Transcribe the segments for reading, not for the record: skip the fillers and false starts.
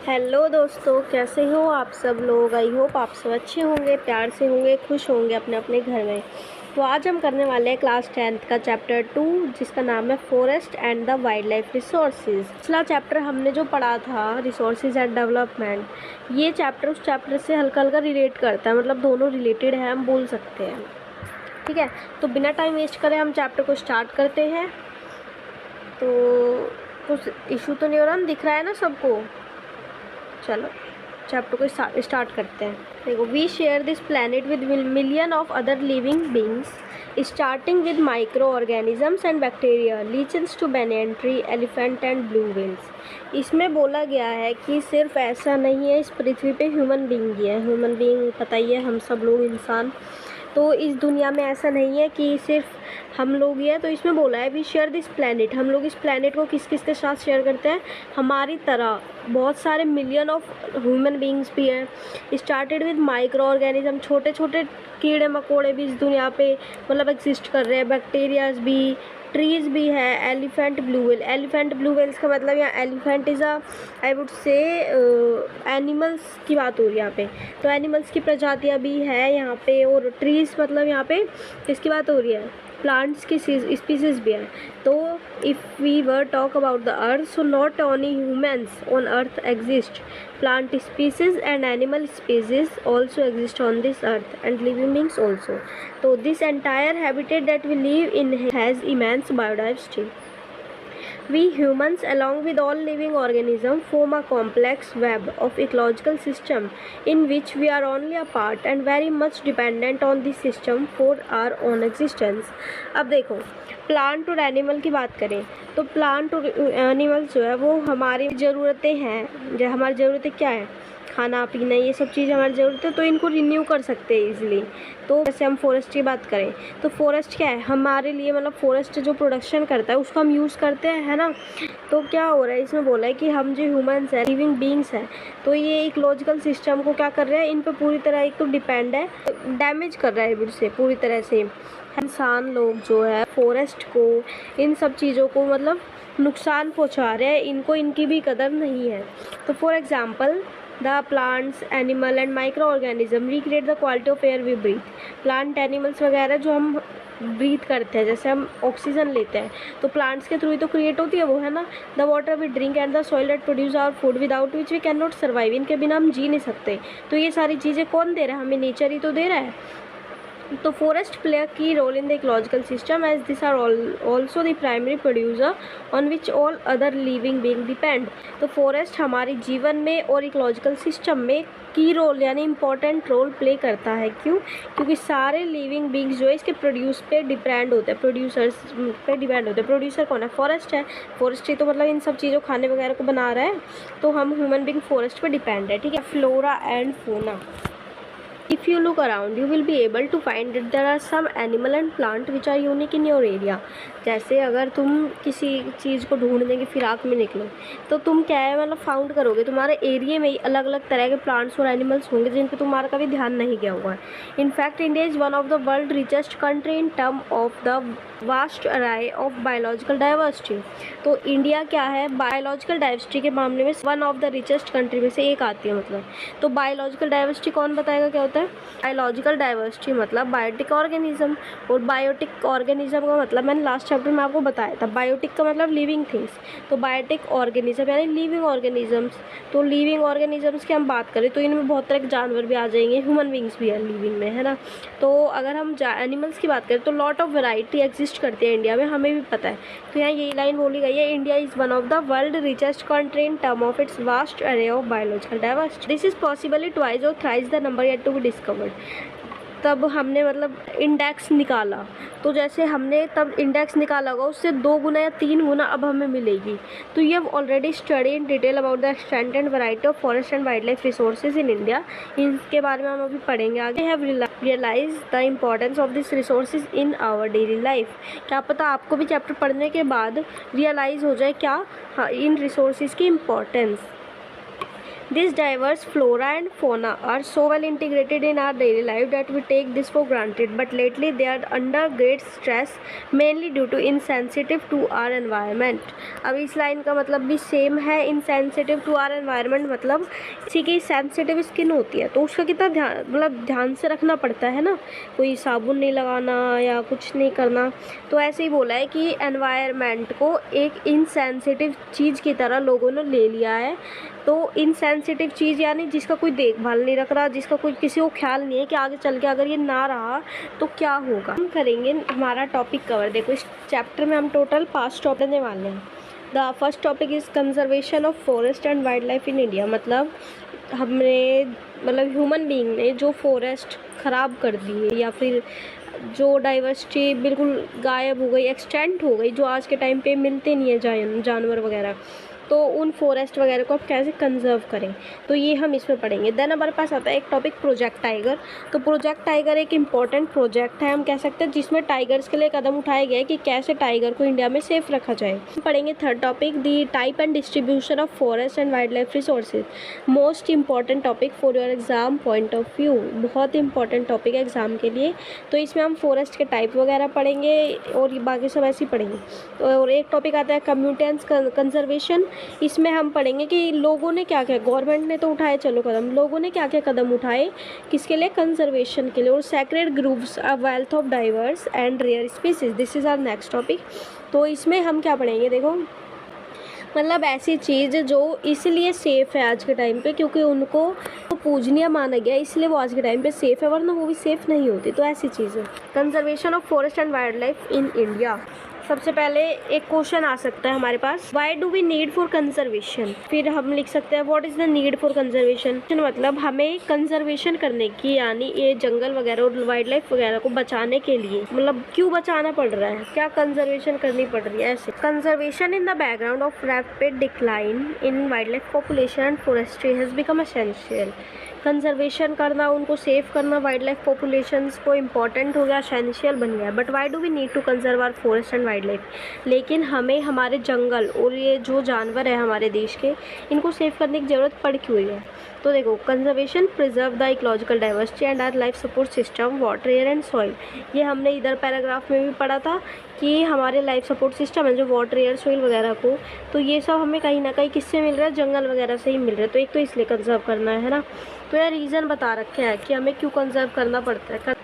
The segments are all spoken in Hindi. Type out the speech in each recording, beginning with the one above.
हेलो दोस्तों, कैसे हो आप सब लोग। आई होप आप सब अच्छे होंगे, प्यार से होंगे, खुश होंगे अपने अपने घर में। तो आज हम करने वाले हैं क्लास 10th का चैप्टर 2, जिसका नाम है forest and the wild life resources. पिछला चैप्टर हमने जो पढ़ा था रिसोर्सेज एंड डेवलपमेंट, ये चैप्टर उस चैप्टर से हल्का हल्का रिलेट करता है, मतलब दोनों रिलेटेड है, हम बोल सकते हैं। ठीक है, तो बिना टाइम वेस्ट करे हम चैप्टर को स्टार्ट करते हैं। तो कुछ इशू तो नहीं हो रहा ना, दिख रहा है ना सबको। चलो चैप्टर को स्टार्ट करते हैं। देखो, we share this planet with million of other living beings starting with micro organisms and bacteria lichens to banyan tree, elephant and blue whales. इसमें बोला गया है कि सिर्फ ऐसा नहीं है, इस पृथ्वी पे ह्यूमन बींग ही है। ह्यूमन बींग पता ही है, हम सब लोग इंसान। तो इस दुनिया में ऐसा नहीं है कि सिर्फ हम लोग ही है। तो इसमें बोला है वी शेयर दिस प्लैनेट, हम लोग इस प्लैनेट को किस किस के साथ शेयर करते हैं। हमारी तरह बहुत सारे मिलियन ऑफ ह्यूमन बींग्स भी हैं। स्टार्टेड विद माइक्रो ऑर्गेनिज्म, छोटे छोटे कीड़े मकोड़े भी इस दुनिया पे मतलब एग्जिस्ट कर रहे हैं। बैक्टीरियाज भी, ट्रीज़ भी है। Elephant blue whale, elephant blue whales का मतलब यहाँ एलिफेंट इज़ आई वुड से एनिमल्स की बात हो रही है यहाँ पे। तो एनिमल्स की प्रजातियाँ भी है यहाँ पे। और ट्रीज़ मतलब यहाँ पे किसकी बात हो रही है, प्लांट्स की स्पीसीज भी है। तो if we were talk about the earth, so not only humans on earth exist, plant species and animal species also exist on this earth and living beings also. So this entire habitat that we live in has immense biodiversity. We humans, along with all living organisms, form a complex web of ecological system in which we are only a part and very much dependent on this system for our own existence. अब देखो, प्लांट और एनिमल की बात करें तो प्लांट और एनिमल्स जो है वो हमारी ज़रूरतें हैं। जो हमारी ज़रूरतें क्या है, खाना पीना, ये सब चीज़ हमारी ज़रूरत है। तो इनको रिन्यू कर सकते हैं ईजिली। तो जैसे हम फॉरेस्ट की बात करें तो फॉरेस्ट क्या है हमारे लिए, मतलब फॉरेस्ट जो प्रोडक्शन करता है उसको हम यूज़ करते हैं, है ना। तो क्या हो रहा है, इसमें बोला है कि हम जो ह्यूमंस हैं, लिविंग बींग्स हैं, तो ये इकोलॉजिकल सिस्टम को क्या कर रहे हैं, इन पर पूरी तरह एक तो डिपेंड है, डैमेज कर रहा है इससे पूरी तरह से। इंसान लोग जो है फॉरेस्ट को, इन सब चीज़ों को मतलब नुकसान पहुंचा रहे हैं, इनको इनकी भी कदर नहीं है। तो for example the plants, animal and micro organism recreate the quality of air we breathe. Plant, animals वगैरह जो हम ब्रीथ करते हैं, जैसे हम ऑक्सीजन लेते हैं तो प्लांट्स के थ्रू ही तो क्रिएट होती है वो, है ना। The water we drink and the soil that produce our food without which we can not survive, इनके बिना हम जी नहीं सकते। तो ये सारी चीज़ें कौन दे रहा है, हमें नेचर ही तो दे रहा है। तो forest play a key role in the ecological system as this are also the primary producer on which all other living being depend. तो फॉरेस्ट हमारे जीवन में और इकोलॉजिकल सिस्टम में की रोल यानी इंपॉर्टेंट रोल प्ले करता है। क्यों? क्योंकि सारे लिविंग बींग्स जो है इसके प्रोड्यूस पे डिपेंड होते हैं, प्रोड्यूसर्स पे डिपेंड होते हैं। प्रोड्यूसर कौन है, फॉरेस्ट है। फॉरेस्ट ही तो मतलब इन सब चीज़ों, खाने वगैरह को बना रहा है। तो हम ह्यूमन बींग फॉरेस्ट पे डिपेंड है, ठीक है। Flora and fauna, if you look around you will be able to find that there are some animal and plant which are unique in your area। जैसे अगर तुम किसी चीज़ को ढूंढने की फिराक में निकलो तो तुम क्या है मतलब फाउंड करोगे, तुम्हारे एरिया में ही अलग अलग तरह के प्लांट्स और एनिमल्स होंगे जिन पे तुम्हारा कभी ध्यान नहीं गया हुआ है। In fact India is one of the world richest country in term of the vast Arai of biological diversity. तो इंडिया क्या है, बायोलॉजिकल डाइवर्सिटी के मामले में one of the richest country में से एक आती है मतलब। तो बायोलॉजिकल डाइवर्सिटी कौन बताएगा क्या होता है। बायोलॉजिकल डाइवर्सिटी मतलब बायोटिक ऑर्गेनिज्म, और बायोटिक ऑर्गेनिज्म का मतलब मैंने लास्ट चैप्टर में आपको बताया था। बायोटिक का मतलब लिविंग थिंग्स, तो बायोटिक ऑर्गेनिज्म यानी लिविंग ऑर्गेनिजम्स। तो लिविंग ऑर्गेनिजम्स की हम बात करें तो इनमें बहुत तरह के जानवर भी आ जाएंगे, ह्यूमन बींग्स भी है लिविंग में, है ना। तो अगर हम एनिमल्स की बात करें तो लॉट ऑफ वैरायटी एग्जिस्ट करती है इंडिया में, हमें भी पता है। तो यहाँ यही लाइन बोली गई है, India is one of the world richest country in term of its vast array of biological diversity. This is possibly twice और thrice the number yet to be discovered. तब हमने मतलब इंडेक्स निकाला, तो जैसे हमने तब इंडेक्स निकाला होगा उससे 2 गुना या 3 गुना अब हमें मिलेगी। तो ये already study in detail about the extent and variety of forest and wild life resources in India, इनके बारे में हम अभी पढ़ेंगे आगे। Have realise the importance of this resources in our daily life. क्या पता आपको भी चैप्टर पढ़ने के बाद रियलाइज़ हो जाए क्या, हाँ, इन रिसोर्सेज की importance. These diverse flora and fauna are so well integrated in our daily life that we take this for granted, but lately they are under great stress mainly due to insensitive to our environment. अब इस लाइन का मतलब भी सेम है, insensitive to our environment मतलब किसी की सेंसिटिव स्किन होती है तो उसका कितना ध्यान से रखना पड़ता है ना, कोई साबुन नहीं लगाना या कुछ नहीं करना। तो ऐसे ही बोला है कि एनवायरनमेंट को एक इनसेंसिटिव चीज़ की तरह लोगों ने ले लिया है। तो इनसेंसिटिव चीज़ यानी जिसका कोई देखभाल नहीं रख रहा, जिसका कोई किसी को ख्याल नहीं है कि आगे चल के अगर ये ना रहा तो क्या होगा। हम करेंगे हमारा टॉपिक कवर। देखो इस चैप्टर में हम टोटल 5 टॉपिक देने वाले हैं। The first topic is conservation of forest and wild life in India. मतलब ह्यूमन बीइंग ने जो फॉरेस्ट ख़राब कर दी है या फिर जो डाइवर्सिटी बिल्कुल गायब हो गई, एक्सटेंट हो गई, जो आज के टाइम पे मिलते नहीं है जानवर वगैरह, तो उन फॉरेस्ट वगैरह को आप कैसे कंजर्व करें, तो ये हम इसमें पढ़ेंगे। देन हमारे पास आता है एक टॉपिक प्रोजेक्ट टाइगर। तो प्रोजेक्ट टाइगर एक इम्पॉर्टेंट प्रोजेक्ट है, हम कह सकते हैं, जिसमें टाइगर्स के लिए कदम उठाए गए कि कैसे टाइगर को इंडिया में सेफ रखा जाए। हम पढ़ेंगे third topic the type and distribution of forest and wild life resources. Most important topic for your exam point of view, बहुत इंपॉर्टेंट टॉपिक है एग्जाम के लिए। तो इसमें हम फॉरेस्ट के टाइप वगैरह पढ़ेंगे और बाकी सब ऐसे ही पढ़ेंगे। और एक टॉपिक आता है कम्युनिटी एंड कंजर्वेशन। इसमें हम पढ़ेंगे कि लोगों ने क्या क्या, गवर्नमेंट ने तो उठाए चलो कदम, लोगों ने क्या क्या कदम उठाए किसके लिए, कंजर्वेशन के लिए। और sacred groups a wealth of diverse and rare species, this is our next topic. तो इसमें हम क्या पढ़ेंगे, देखो मतलब ऐसी चीज़ जो इसलिए सेफ़ है आज के टाइम पे क्योंकि उनको पूजनीय माना गया, इसलिए वो आज के टाइम पे सेफ़ है, वरना वो भी सेफ़ नहीं होती। तो ऐसी चीज़ है। Conservation of forest and wild life in India. सबसे पहले एक क्वेश्चन आ सकता है हमारे पास, why do we need for conservation. फिर हम लिख सकते हैं what is the need for conservation, मतलब हमें कंजर्वेशन करने की, यानी ये जंगल वगैरह और वाइल्ड लाइफ वगैरह को बचाने के लिए मतलब क्यों बचाना पड़ रहा है, क्या कंजर्वेशन करनी पड़ रही है। ऐसे conservation in the background of rapid decline in wild life population and forestry has become essential. Conservation करना, उनको सेव करना वाइल्ड लाइफ पॉपुलेशंस को इम्पॉर्टेंट हो गया, एसेंशियल बन गया। But why do we need to conserve our forest and wild life, लेकिन हमें हमारे जंगल और ये जो जानवर है हमारे देश के, इनको सेव करने की ज़रूरत पड़ क्यों है। तो देखो, conservation preserve the ecological diversity and our life support system water, air and soil. ये हमने इधर पैराग्राफ में भी पढ़ा था कि हमारे लाइफ सपोर्ट सिस्टम है जो वाटर, एयर, सॉइल वगैरह को, तो ये सब हमें कहीं ना कहीं किससे मिल रहा है, जंगल वगैरह से ही मिल रहा है। तो एक तो इसलिए कंजर्व करना है ना, तो यह रीज़न बता रखे हैं कि हमें क्यों कंजर्व करना पड़ता है।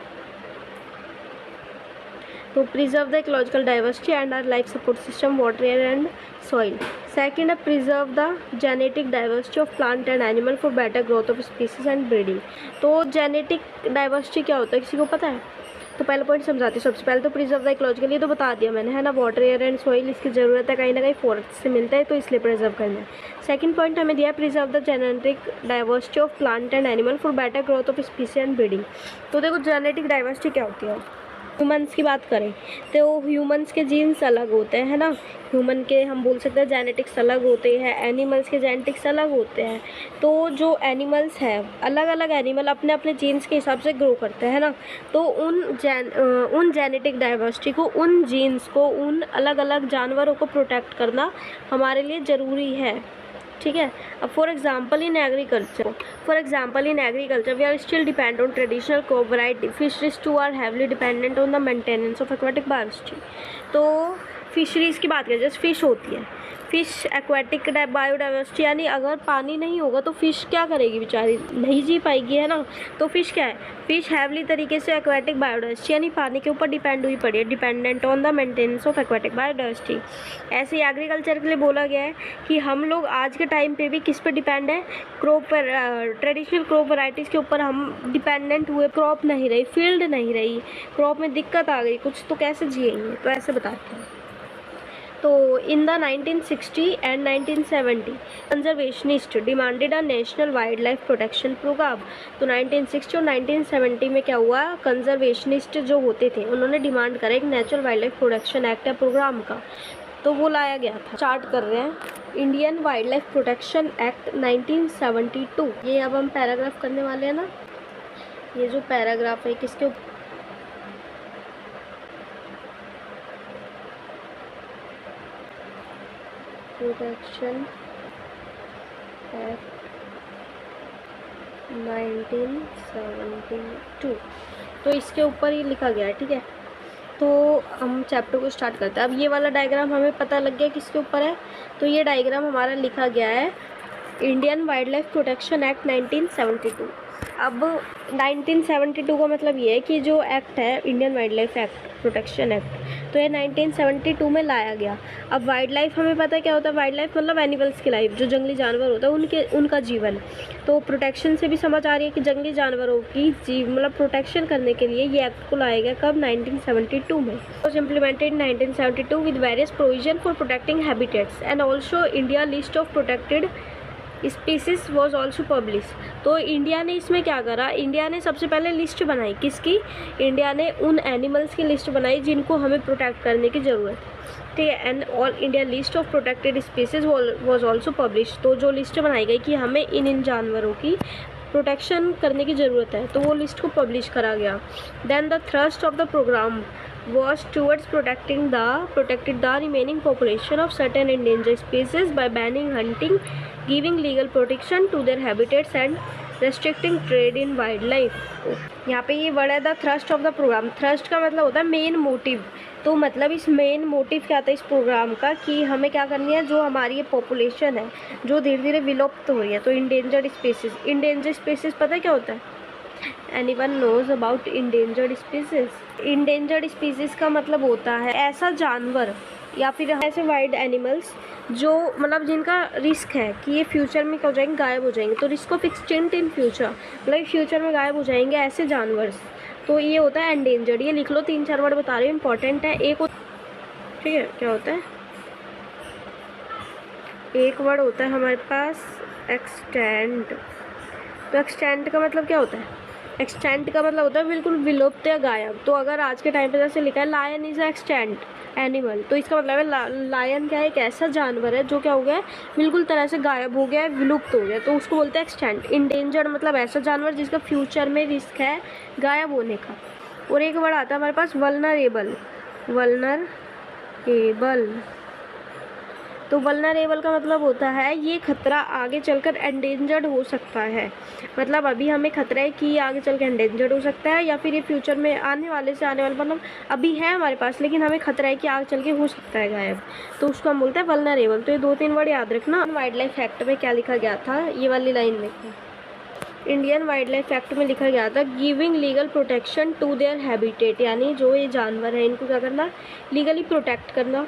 तो preserve the ecological diversity and our life support system water, air and soil. Second है preserve the genetic diversity of plant and animal for better growth of species and breeding. तो जेनेटिक डाइवर्सिटी क्या होता है, किसी को पता है? तो पहला पॉइंट समझाती हूँ। सबसे पहले तो प्रिजर्व द इकोलॉजिकल, ये तो बता दिया मैंने, है ना, वाटर, एयर एंड सॉइल इसकी ज़रूरत है, कहीं ना कहीं फॉरेस्ट से मिलता है, तो इसलिए प्रिजर्व करना है। सेकंड पॉइंट हमें दिया preserve the genetic diversity of plant and animal for better growth of species and breeding. तो देखो जेनेटिक डाइवर्सिटी क्या होती है। ह्यूमन्स की बात करें तो ह्यूमन्स के जीन्स अलग होते हैं, है ना, ह्यूमन के हम बोल सकते हैं जेनेटिक्स अलग होते हैं, एनिमल्स के जेनेटिक्स अलग होते हैं। तो जो एनिमल्स हैं, अलग अलग एनिमल अपने अपने जीन्स के हिसाब से ग्रो करते हैं ना, तो उन जेनेटिक डाइवर्सिटी को, उन जीन्स को, उन अलग अलग जानवरों को प्रोटेक्ट करना हमारे लिए ज़रूरी है। ठीक है। अब for example in agriculture we are still depend on traditional crop variety fisheries too are heavily dependent on the maintenance of aquatic biodiversity. तो फिशरीज़ की बात करें, जैसे फ़िश होती है, फ़िश एक्वाटिक बायोडाइवर्सिटी, यानी अगर पानी नहीं होगा तो फ़िश क्या करेगी, बेचारी नहीं जी पाएगी, है ना। तो फ़िश क्या है, फ़िश हैवली तरीके से एक्वाटिक बायोडाइवर्सिटी यानी पानी के ऊपर डिपेंड हुई पड़ी है, dependent on the maintenance of aquatic biodiversity. ऐसे ही एग्रीकल्चर के लिए बोला गया है कि हम लोग आज के टाइम पे भी किस पे डिपेंड है, क्रॉप पर, ट्रेडिशनल क्रॉप वैरायटीज़ के ऊपर हम डिपेंडेंट हुए। क्रॉप नहीं रही, फील्ड नहीं रही, क्रॉप में दिक्कत आ गई कुछ, तो कैसे जिएंगे, तो ऐसे बताते हैं। तो in the 1960 and 1970 conservationist demanded a national wild life protection programme. तो 1960 और 1970 में क्या हुआ, कंजर्वेशनिस्ट जो होते थे उन्होंने डिमांड करा एक natural wild life protection act या प्रोग्राम का, तो वो लाया गया था। स्टार्ट कर रहे हैं Indian wild life protection act 1972। ये अब हम पैराग्राफ करने वाले हैं ना, ये जो पैराग्राफ है किसके प्रोटेक्शन एक्ट 1972। तो इसके ऊपर ही लिखा गया है, ठीक है। तो हम चैप्टर को स्टार्ट करते हैं। अब ये वाला डायग्राम हमें पता लग गया किसके ऊपर है। तो ये डायग्राम हमारा लिखा गया है Indian wild life protection act 1972। अब 1972 का मतलब ये है कि जो एक्ट है Indian wild life act protection act, तो ये 1972 में लाया गया। अब वाइल्ड लाइफ हमें पता है क्या होता है। वाइल्ड लाइफ मतलब एनिमल्स की लाइफ, जो जंगली जानवर होता है उनका जीवन। तो प्रोटेक्शन से भी समझ आ रही है कि जंगली जानवरों की मतलब प्रोटेक्शन करने के लिए ये एक्ट को लाया गया कब, 1972 में। Was implemented 1972 with various provision for protecting habitats and also India list of protected species was also publish. तो इंडिया ने इसमें क्या करा, इंडिया ने सबसे पहले लिस्ट बनाई। किसकी? इंडिया ने उन एनिमल्स की लिस्ट बनाई जिनको हमें प्रोटेक्ट करने की ज़रूरत है, ठीक है। And all India list of protected species was also publish. तो जो लिस्ट बनाई गई कि हमें इन जानवरों की प्रोटेक्शन करने की ज़रूरत है, तो वो लिस्ट को पब्लिश करा गया। Then the thrust of the programme was towards protected the remaining population of certain endangered species by banning hunting, giving legal protection to their habitats and restricting trade in wildlife। यहाँ पे ये वर्ड है the thrust of the programme. Thrust का मतलब होता है मेन मोटिव। तो मतलब इस मेन मोटिव क्या था इस प्रोग्राम का, कि हमें क्या करनी है, जो हमारी ये पॉपुलेशन है जो धीरे धीरे विलुप्त हो रही है, तो इंडेंजर्ड स्पीसीज पता है क्या होता है? Anyone knows about endangered species? Endangered species का मतलब होता है ऐसा जानवर या फिर ऐसे वाइल्ड एनिमल्स जो मतलब जिनका रिस्क है कि ये फ्यूचर में क्या हो जाएंगे, गायब हो जाएंगे। तो risk of extinct in future, मतलब फ्यूचर में गायब हो जाएंगे ऐसे जानवर। तो ये होता है एंडेंजर्ड। ये लिख लो, 3-4 वर्ड बता रही हूँ, इंपॉर्टेंट है। ठीक है, क्या होता है? एक वर्ड होता है हमारे पास एक्सटेंट। तो एक्सटेंट का मतलब क्या होता है? एक्सटेंट का मतलब होता है बिल्कुल विलुप्त या गायब। तो अगर आज के टाइम पे जैसे लिखा है लायन इज एक्सटेंट एनिमल, तो इसका मतलब है लायन क्या है, एक ऐसा जानवर है जो क्या हो गया है, बिल्कुल तरह से गायब हो गया है, विलुप्त हो गया, तो उसको बोलते हैं एक्सटेंट। इंडेंजर्ड मतलब ऐसा जानवर जिसका फ्यूचर में रिस्क है गायब होने का। और एक वर्ड आता है हमारे पास वल्नरेबल। तो वल्नरेबल का मतलब होता है ये खतरा आगे चलकर एंडेंजर्ड हो सकता है। मतलब अभी हमें खतरा है कि ये आगे चल के एंडेंजर्ड हो सकता है, या फिर ये फ्यूचर में आने वाले मतलब अभी है हमारे पास, लेकिन हमें खतरा है कि आगे चल के हो सकता है गायब, तो उसको हम बोलते हैं वल्नरेबल। तो ये 2-3 वर्ड याद रखना। वाइल्ड लाइफ एक्ट में क्या लिखा गया था, ये वाली लाइन देखो। इंडियन वाइल्ड लाइफ एक्ट में लिखा गया था giving legal protection to their habitat, यानी जो ये जानवर है इनको क्या करना, लीगली प्रोटेक्ट करना।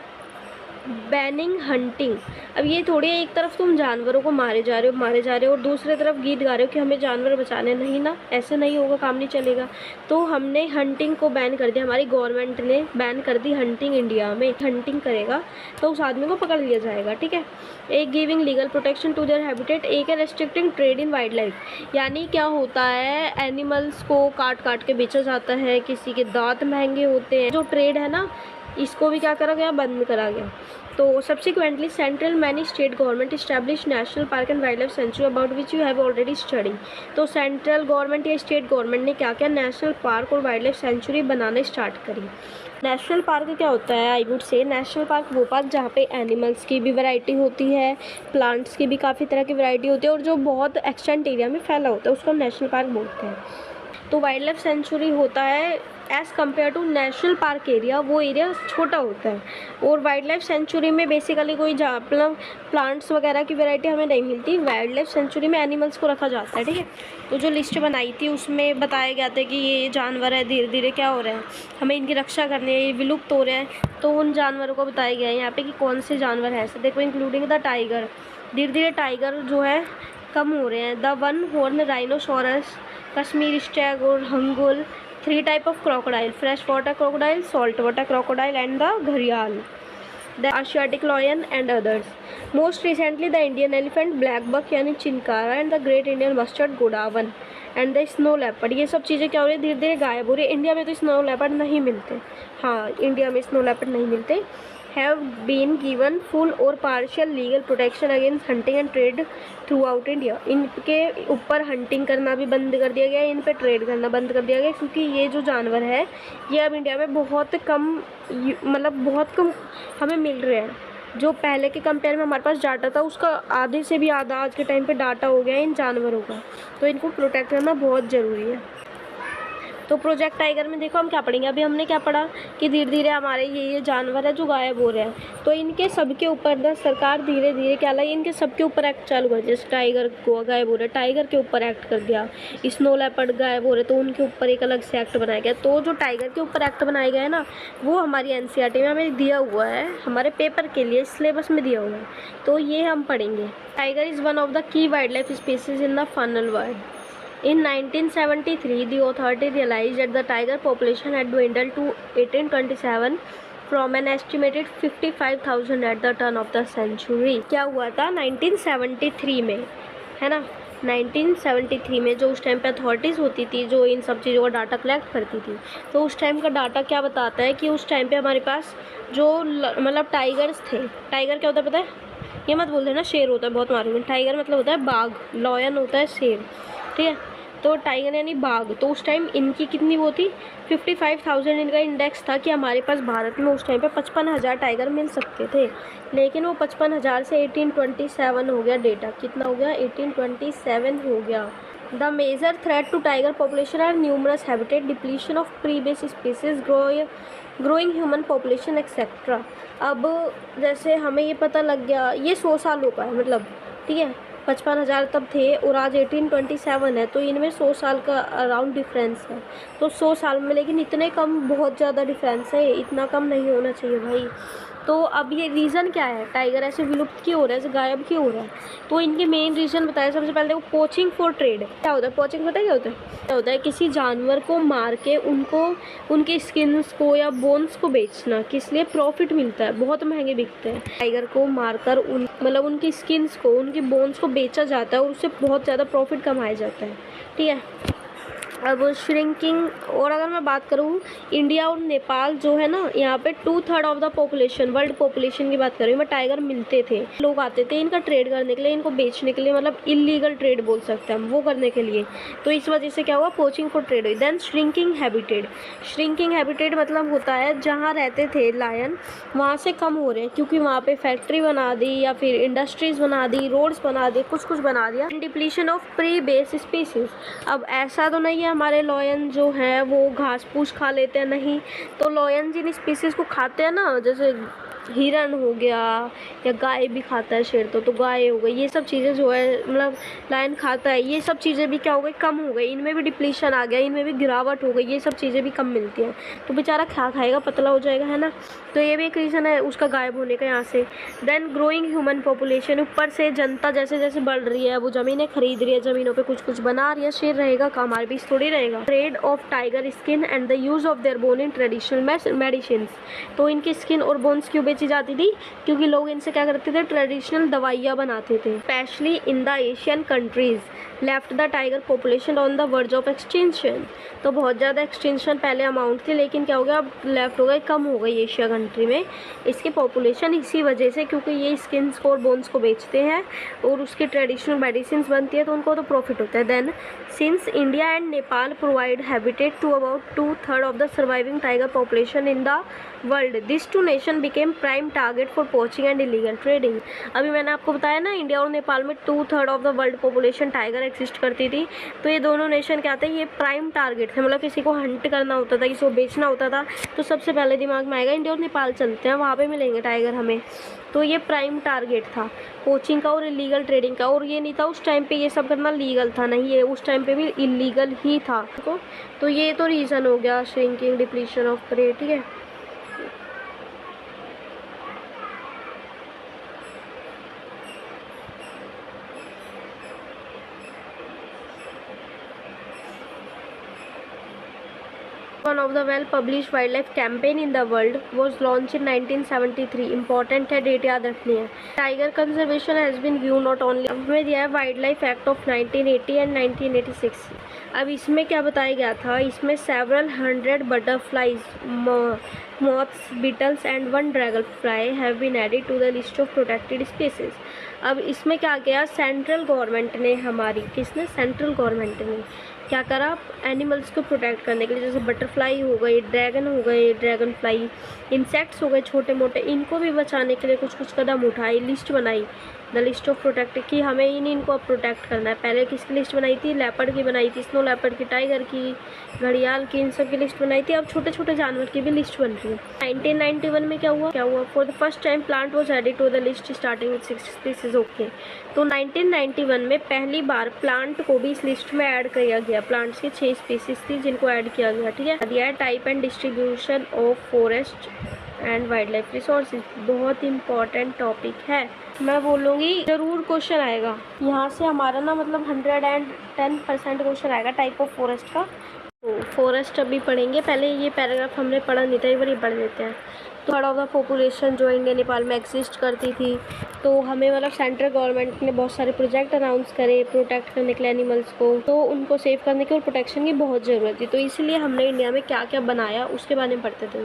बैनिंग हंटिंग, अब ये थोड़ी एक तरफ तुम जानवरों को मारे जा रहे हो और दूसरी तरफ गीत गा रहे हो कि हमें जानवर बचाने, नहीं ना, ऐसे नहीं होगा, काम नहीं चलेगा। तो हमने हंटिंग को बैन कर दिया, हमारी गवर्नमेंट ने बैन कर दी हंटिंग। इंडिया में हंटिंग करेगा तो उस आदमी को पकड़ लिया जाएगा, ठीक है। एक giving legal protection to their habitat, एक है restricting trade in wild life. यानी क्या होता है, एनिमल्स को काट के बेचा जाता है, किसी के दांत महंगे होते हैं, जो ट्रेड है ना इसको भी क्या करा गया, बंद करा गया। तो subsequently central many state government establish national park and wild life sanctuary about which you have already study. तो सेंट्रल गवर्नमेंट या स्टेट गवर्नमेंट ने क्या किया, नेशनल पार्क और वाइल्ड लाइफ सेंचुरी बनाना स्टार्ट करी। नेशनल पार्क क्या होता है, आई वुड से नेशनल पार्क वो पार्क जहाँ पे एनिमल्स की भी वैरायटी होती है, प्लांट्स की भी काफ़ी तरह की वैरायटी होती है, और जो बहुत एक्सटेंट एरिया में फैला होता है उसको हम नेशनल पार्क बोलते हैं। तो वाइल्ड लाइफ सेंचुरी होता है as compare to national park area, वो एरिया छोटा होता है। और वाइल्ड लाइफ सेंचुरी में बेसिकली कोई मतलब प्लांट्स वगैरह की वैरायटी हमें नहीं मिलती, वाइल्ड लाइफ सेंचुरी में एनिमल्स को रखा जाता है, ठीक है। तो जो लिस्ट बनाई थी उसमें बताया गया था कि ये जानवर है धीरे धीरे क्या हो रहा है, हमें इनकी रक्षा करनी है, ये विलुप्त हो रहे हैं। तो उन जानवरों को बताया गया है यहाँ पे कि कौन से जानवर हैं। ऐसे देखो, इंक्लूडिंग द टाइगर, धीरे धीरे टाइगर जो है कम हो रहे हैं। The one horn rhinoceros, Kashmir stag और hangul. 3 type of crocodile, fresh water crocodile, salt water crocodile and the घड़ियाल, the Asiatic lion and others. Most recently the Indian elephant, blackbuck यानी chinkara and the great Indian mustard godawan and the snow leopard. ये सब चीज़ें क्या हो रही है, धीरे धीरे गायब हो रही है। इंडिया में तो स्नो लेपर्ड नहीं मिलते, हाँ इंडिया में स्नो लेपर्ड नहीं मिलते। हैव बीन गिवन फुल और partial legal protection against hunting and trade through out India. इनके ऊपर हंटिंग करना भी बंद कर दिया गया, इन पे ट्रेड करना बंद कर दिया गया, क्योंकि ये जो जानवर है ये अब इंडिया में बहुत कम, मतलब बहुत कम हमें मिल रहे हैं। जो पहले के कंपेयर में हमारे पास डाटा था उसका आधे से भी आधा आज के टाइम पे डाटा हो गया है इन जानवरों का, तो इनको प्रोटेक्ट करना बहुत ज़रूरी है। तो प्रोजेक्ट टाइगर में देखो हम क्या पढ़ेंगे, अभी हमने क्या पढ़ा कि धीरे धीरे हमारे ये जानवर है जो गायब हो रहे हैं, तो इनके सबके ऊपर ना सरकार धीरे धीरे क्या लाई, इनके सबके ऊपर एक्ट चालू कर दिया। जैसे टाइगर को गायब हो रहा है, टाइगर के ऊपर एक्ट कर दिया। स्नो लेपर्ड गायब हो रहे तो उनके ऊपर एक अलग से एक्ट बनाया गया। तो जो टाइगर के ऊपर एक्ट बनाए गए ना, वो हमारी एनसीईआरटी में हमें दिया हुआ है, हमारे पेपर के लिए सिलेबस में दिया हुआ है, तो ये हम पढ़ेंगे। Tiger is one of the key wild life species in the final world. In 1973, the authority realized that the tiger population had dwindled to 1827 from an estimated 55,000 at the turn of the century. क्या हुआ था 1973 में, है ना, 1973 में जो उस टाइम पे अथॉरिटीज़ होती थी जो इन सब चीज़ों का डाटा कलेक्ट करती थी, तो उस टाइम का डाटा क्या बताता है कि उस टाइम पे हमारे पास जो मतलब टाइगर्स थे। टाइगर क्या होता है पता है? ये मत बोल देना शेर होता है, बहुत मारूंगी। टाइगर मतलब होता है बाघ, लॉयन होता है शेर, ठीक है। तो टाइगर यानी बाघ। तो उस टाइम इनकी कितनी वो थी, 55,000 इनका इंडेक्स था कि हमारे पास भारत में उस टाइम पे 55,000 टाइगर मिल सकते थे। लेकिन वो 55,000 से 1827 हो गया डेटा। कितना हो गया? 1827 हो गया। The major threat to tiger population are numerous habitat, depletion of prey base species, growing human population etcetera. अब जैसे हमें ये पता लग गया, ये 100 सालों का है मतलब, ठीक है। 55,000 तब थे और आज 1827 है, तो इनमें 100 साल का अराउंड डिफरेंस है। तो 100 साल में लेकिन इतने कम, बहुत ज़्यादा डिफरेंस है, इतना कम नहीं होना चाहिए भाई। तो अब ये रीज़न क्या है, टाइगर ऐसे विलुप्त क्यों हो रहा है, ऐसे गायब क्यों हो रहा है? तो इनके मेन रीज़न बताया। सबसे पहले देखो, पोचिंग फॉर ट्रेड। क्या होता है पोचिंग? पता है क्या होता है? क्या होता है? किसी जानवर को मार के उनको, उनके स्किन्स को या बोन्स को बेचना। किस लिए? प्रॉफिट मिलता है, बहुत महंगे बिकते हैं। टाइगर को मारकर उन मतलब उनकी स्किन्स को, उनकी बोन्स को बेचा जाता है और उससे बहुत ज़्यादा प्रॉफिट कमाया जाता है, ठीक है। अब श्रिंकिंग, और अगर मैं बात करूँ इंडिया और नेपाल जो है ना, यहाँ पे 2/3 of the population, world population की बात कर रही हूँ मैं, टाइगर मिलते थे। लोग आते थे इनका ट्रेड करने के लिए, इनको बेचने के लिए, मतलब इलीगल ट्रेड बोल सकते हैं हम, वो करने के लिए। तो इस वजह से क्या हुआ, पोचिंग फॉर ट्रेड हुई। Then shrinking habitat. Shrinking habitat मतलब होता है जहाँ रहते थे लायन, वहाँ से कम हो रहे हैं क्योंकि वहाँ पे फैक्ट्री बना दी या फिर इंडस्ट्रीज़ बना दी, रोड्स बना दी, कुछ बना दिया। Depletion of pre base species. अब ऐसा तो नहीं है हमारे लॉयन जो हैं वो घास फूस खा लेते हैं, नहीं। तो लॉयन जिन स्पीसीज़ को खाते हैं ना, जैसे हिरन हो गया या गाय भी खाता है शेर, तो गाय हो गई, ये सब चीज़ें जो है मतलब लायन खाता है, ये सब चीज़ें भी क्या हो गई, कम हो गई। इनमें भी डिप्लीशन आ गया, इनमें भी गिरावट हो गई, ये सब चीज़ें भी कम मिलती हैं। तो बेचारा क्या खाएगा, पतला हो जाएगा, है ना। तो ये भी एक रीज़न है उसका गायब होने का यहाँ से। Then growing human population. ऊपर से जनता जैसे जैसे बढ़ रही है, वो ज़मीनें खरीद रही है, ज़मीनों पर कुछ बना रही है। शेर रहेगा का हमारे बीच थोड़ी रहेगा। Trade off tiger skin and the use of their bone in traditional medicine. तो इनकी स्किन और बोन्स क्यों बेची जाती थी? क्योंकि लोग इनसे क्या करते थे, ट्रेडिशनल दवाइयाँ बनाते थे। Specially in the Asian countries left the tiger population on the verge of extension. तो बहुत ज़्यादा एक्सटेंशन पहले अमाउंट थी, लेकिन क्या हो गया, अब लेफ्ट हो गए, कम हो गई एशिया कंट्री में इसकी पॉपुलेशन, इसी वजह से, क्योंकि ये स्किन्स को और बोन्स को बेचते हैं और उसकी ट्रेडिशनल मेडिसिन बनती है, तो उनको तो प्रॉफिट होता है। Then since India and Nepal provide habitat to about 2/3 of the surviving tiger population in the world, this two nation became prime target for poaching and illegal trading. अभी मैंने आपको बताया ना, इंडिया और नेपाल में 2/3 of the world population tiger exist करती थी। तो ये दोनों नेशन क्या थे, ये प्राइम टारगेट थे, मतलब किसी को हंट करना होता था, किसी को बेचना होता था, तो सबसे पहले दिमाग में आएगा इंडिया और नेपाल चलते हैं, वहाँ पे मिलेंगे टाइगर हमें। तो ये प्राइम टारगेट था पोचिंग का और इलीगल ट्रेडिंग का। और ये नहीं था उस टाइम पे ये सब करना लीगल था, नहीं, ये उस टाइम पे भी इलीगल ही था। तो ये तो रीज़न हो गया श्रिंकिंग, डिप्लीशन ऑफ प्रे, ठीक है। One of the well-published wildlife campaign in the world was launched in 1973. Important है, डेट याद रखनी है। Tiger conservation has been view not only, हमें दिया है wild life act of 1980 and 1986। अब इसमें क्या बताया गया था, इसमें several 100 butterflies, moths, beetles and one dragonfly have been added to the list of protected species. अब इसमें क्या किया सेंट्रल गवर्नमेंट ने हमारी, किसने, सेंट्रल गवर्नमेंट ने क्या करा, एनिमल्स को प्रोटेक्ट करने के लिए, जैसे बटरफ्लाई हो गई, ड्रैगन हो गए, ड्रैगन फ्लाई, इंसेक्ट्स हो गए छोटे मोटे, इनको भी बचाने के लिए कुछ कुछ कदम उठाई, लिस्ट बनाई, द लिस्ट ऑफ प्रोटेक्ट कि हमें इनको अब प्रोटेक्ट करना है। पहले किसकी लिस्ट बनाई थी, लेपर्ड की बनाई थी, स्नो लेपर्ड की, टाइगर की, घड़ियाल की, इन सब की लिस्ट बनाई थी। अब छोटे छोटे जानवर की भी लिस्ट बन रही है। 1991 में क्या हुआ, for the first time plant was added to the list starting with 6 species. Okay, तो 1991 में पहली बार प्लांट को भी इस लिस्ट में ऐड किया गया। प्लांट्स की 6 स्पीसीज थी जिनको ऐड किया गया, ठीक है। दिया type and distribution of forest and wild life resources, बहुत इंपॉर्टेंट टॉपिक है, मैं बोलूँगी ज़रूर क्वेश्चन आएगा यहाँ से हमारा ना, मतलब 110% क्वेश्चन आएगा टाइप ऑफ फॉरेस्ट का। तो फॉरेस्ट अभी पढ़ेंगे, पहले ये पैराग्राफ हमने पढ़ा नहीं था, एक बार ये पढ़ लेते हैं। तो थर्ड ऑफ द पॉपुलेशन जो इंडिया नेपाल में एग्जिस्ट करती थी, तो हमें मतलब सेंट्रल गवर्नमेंट ने बहुत सारे प्रोजेक्ट अनाउंस करे प्रोटेक्ट करने के लिए एनिमल्स को, तो उनको सेव करने की और प्रोटेक्शन की बहुत ज़रूरत थी। तो इसलिए हमने इंडिया में क्या क्या बनाया उसके बारे में पढ़ते थे।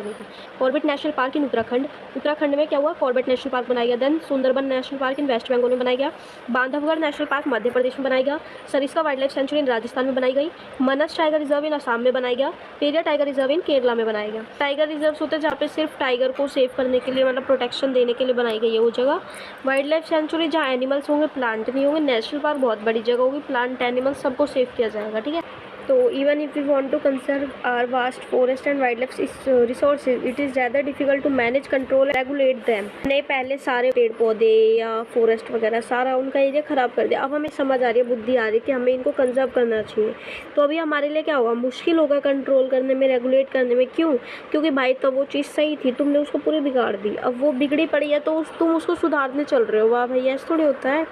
Corbett national park in Uttarakhand में क्या हुआ, कॉर्बेट नेशनल पार्क बनाया गया। Then Sundarban national park in West Bengal में बनाया गया। बांधवगढ़ नेशनल पार्क मध्य प्रदेश में बनाया गया। Sariska wild life sanctuary in Rajasthan में बनाई गई। Manas tiger reserve in Assam में बनाया गया। Periyar tiger reserve in Kerala में बनाया गया। टाइगर रिजर्व होते हैं जहाँ पे सिर्फ टाइगर को सेव करने के लिए, मतलब प्रोटेक्शन देने के लिए बनाई गई है वो जगह। वाइल्ड लाइफ सेंचुरी जहाँ एनिमल्स होंगे, प्लांट नहीं होंगे। नेशनल पार्क बहुत बड़ी जगह होगी, प्लांट एनिमल्स सबको सेव किया जाएगा, ठीक है। तो even if you want to conserve our vast forest and wild life resources, it is ज़्यादा difficult to manage, control, regulate them. ने पहले सारे पेड़ पौधे या फॉरेस्ट वगैरह सारा उनका एरिया ख़राब कर दिया। अब हमें समझ आ रही है, बुद्धि आ रही है कि हमें इनको कंजर्व करना चाहिए। तो अभी हमारे लिए क्या होगा, मुश्किल होगा कंट्रोल करने में, रेगुलेट करने में। क्यों? क्योंकि भाई तो वो चीज़ सही थी, तुमने उसको पूरी बिगाड़ दी। अब वो बिगड़ी पड़ी है तो तुम उसको सुधारने चल रहे हो। वाह भैया, ऐसा थोड़ी होता है।